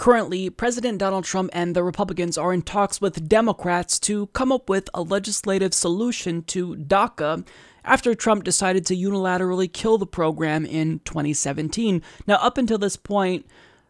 Currently, President Donald Trump and the Republicans are in talks with Democrats to come up with a legislative solution to DACA after Trump decided to unilaterally kill the program in 2017. Now, up until this point,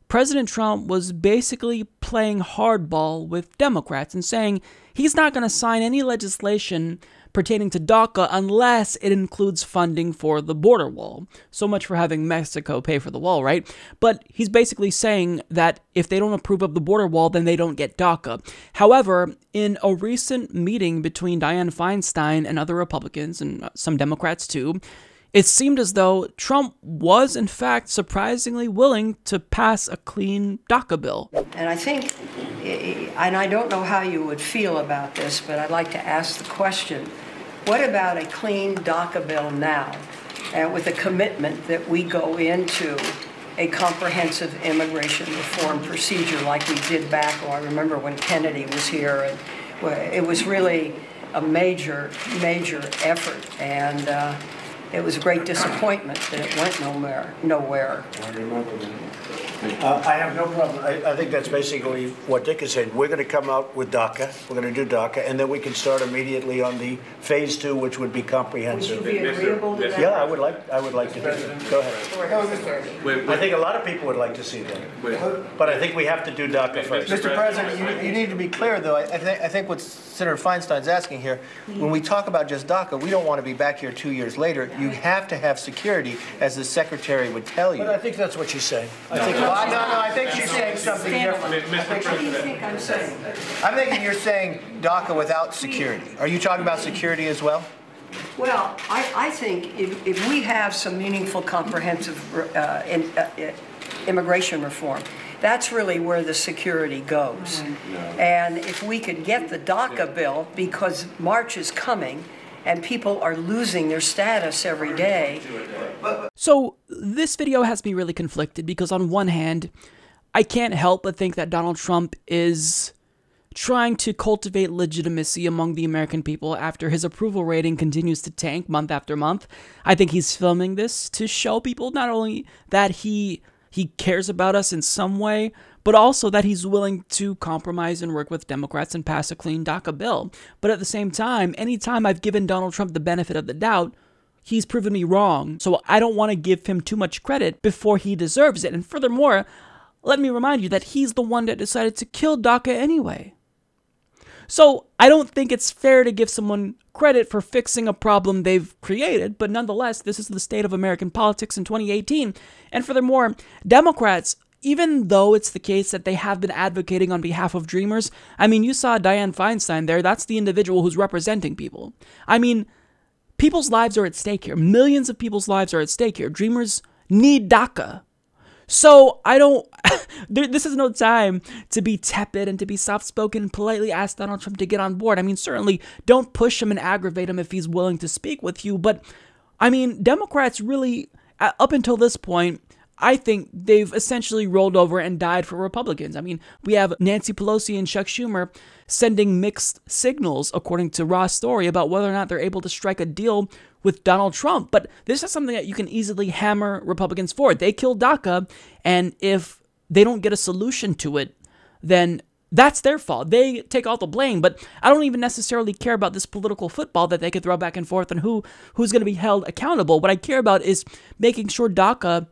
President Trump was basically playing hardball with Democrats and saying he's not going to sign any legislation pertaining to DACA unless it includes funding for the border wall. So much for having Mexico pay for the wall, right? But he's basically saying that if they don't approve of the border wall, then they don't get DACA. However, in a recent meeting between Dianne Feinstein and other Republicans, and some Democrats too, it seemed as though Trump was, in fact, surprisingly willing to pass a clean DACA bill. And I think, and I don't know how you would feel about this, but I'd like to ask the question, what about a clean DACA bill now, and with a commitment that we go into a comprehensive immigration reform procedure like we did back, I remember when Kennedy was here, and it was really a major, major effort, and it was a great disappointment that it went nowhere. I remember that. I have no problem. I think that's basically what Dick is saying. We're going to come out with DACA. We're going to do DACA, and then we can start immediately on the phase 2, which would be comprehensive. Would you be agreeable to that? Yeah, I would like to do that. Go ahead. I think a lot of people would like to see that. But I think we have to do DACA first. Mr. President, you need to be clear, though. I think what Senator Feinstein's asking here, when we talk about just DACA, we don't want to be back here 2 years later. You have to have security, as the Secretary would tell you. But I think that's what she's saying. I think she's saying something different. What do you think I'm saying? I'm thinking you're saying DACA without security. Are you talking about security as well? Well, I think if we have some meaningful, comprehensive immigration reform, that's really where the security goes. And if we could get the DACA bill, because March is coming, and people are losing their status every day. So this video has me really conflicted because on one hand, I can't help but think that Donald Trump is trying to cultivate legitimacy among the American people after his approval rating continues to tank month after month. I think he's filming this to show people not only that he cares about us in some way, but also that he's willing to compromise and work with Democrats and pass a clean DACA bill. But at the same time, anytime I've given Donald Trump the benefit of the doubt, he's proven me wrong. So I don't want to give him too much credit before he deserves it. And furthermore, let me remind you that he's the one that decided to kill DACA anyway. So I don't think it's fair to give someone credit for fixing a problem they've created, but nonetheless, this is the state of American politics in 2018. And furthermore, Democrats, even though it's the case that they have been advocating on behalf of Dreamers, I mean, you saw Dianne Feinstein there. That's the individual who's representing people. I mean, people's lives are at stake here. Millions of people's lives are at stake here. Dreamers need DACA. So I don't, this is no time to be tepid and to be soft-spoken and politely ask Donald Trump to get on board. I mean, certainly don't push him and aggravate him if he's willing to speak with you. But I mean, Democrats really, up until this point, I think they've essentially rolled over and died for Republicans. I mean, we have Nancy Pelosi and Chuck Schumer sending mixed signals, according to Ross Story, about whether or not they're able to strike a deal with Donald Trump. But this is something that you can easily hammer Republicans for. They killed DACA, and if they don't get a solution to it, then that's their fault. They take all the blame, but I don't even necessarily care about this political football that they could throw back and forth and who's going to be held accountable. What I care about is making sure DACA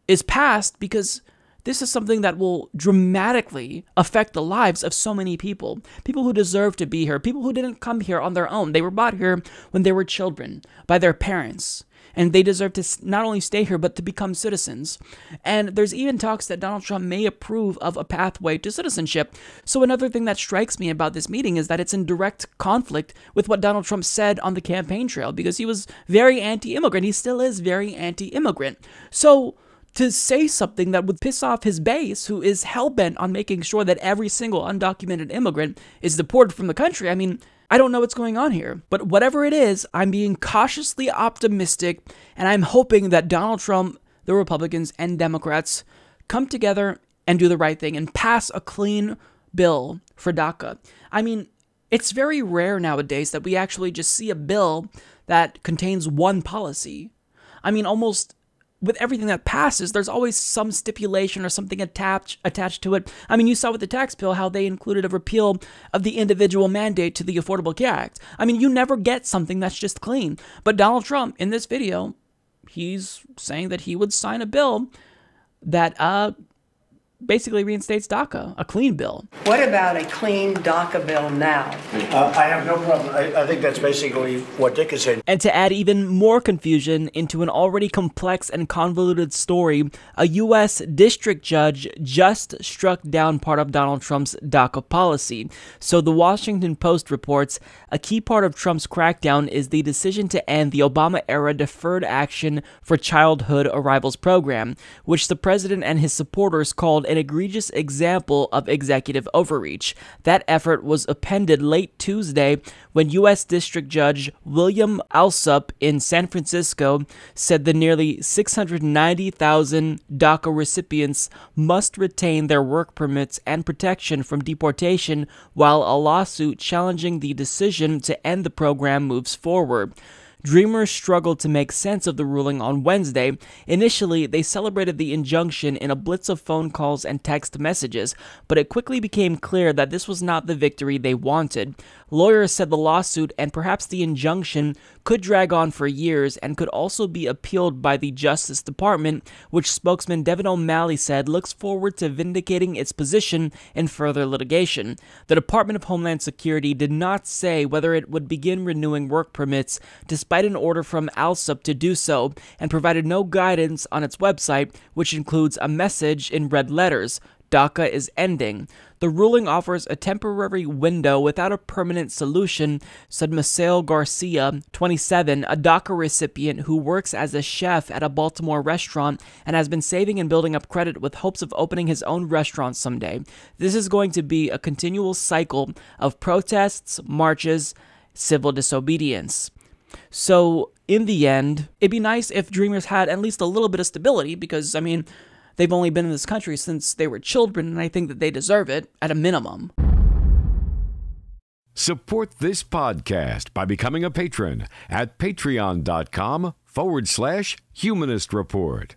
is passed, because this is something that will dramatically affect the lives of so many people. People who deserve to be here. People who didn't come here on their own. They were brought here when they were children by their parents. And they deserve to not only stay here, but to become citizens. And there's even talks that Donald Trump may approve of a pathway to citizenship. So another thing that strikes me about this meeting is that it's in direct conflict with what Donald Trump said on the campaign trail, because he was very anti-immigrant. He still is very anti-immigrant. So to say something that would piss off his base, who is hell-bent on making sure that every single undocumented immigrant is deported from the country, I mean, I don't know what's going on here. But whatever it is, I'm being cautiously optimistic, and I'm hoping that Donald Trump, the Republicans, and Democrats come together and do the right thing and pass a clean bill for DACA. I mean, it's very rare nowadays that we actually just see a bill that contains one policy. I mean, almost with everything that passes, there's always some stipulation or something attached to it. I mean, you saw with the tax bill how they included a repeal of the individual mandate to the Affordable Care Act. I mean, you never get something that's just clean. But Donald Trump, in this video, he's saying that he would sign a bill that basically reinstates DACA, a clean bill. What about a clean DACA bill now? I have no problem. I think that's basically what Dick is saying. And to add even more confusion into an already complex and convoluted story, a U.S. district judge just struck down part of Donald Trump's DACA policy. So the Washington Post reports a key part of Trump's crackdown is the decision to end the Obama-era Deferred Action for Childhood Arrivals program, which the president and his supporters called an egregious example of executive overreach. That effort was appended late Tuesday when U.S. District Judge William Alsup in San Francisco said the nearly 690,000 DACA recipients must retain their work permits and protection from deportation while a lawsuit challenging the decision to end the program moves forward. Dreamers struggled to make sense of the ruling on Wednesday. Initially, they celebrated the injunction in a blitz of phone calls and text messages, but it quickly became clear that this was not the victory they wanted. Lawyers said the lawsuit and perhaps the injunction could drag on for years and could also be appealed by the Justice Department, which spokesman Devin O'Malley said looks forward to vindicating its position in further litigation. The Department of Homeland Security did not say whether it would begin renewing work permits, despite an order from Alsup to do so, and provided no guidance on its website, which includes a message in red letters: DACA is ending. The ruling offers a temporary window without a permanent solution, said Misael Garcia, 27, a DACA recipient who works as a chef at a Baltimore restaurant and has been saving and building up credit with hopes of opening his own restaurant someday. This is going to be a continual cycle of protests, marches, civil disobedience. So, in the end, it'd be nice if Dreamers had at least a little bit of stability because, I mean, they've only been in this country since they were children, and I think that they deserve it at a minimum. Support this podcast by becoming a patron at patreon.com/Humanist Report.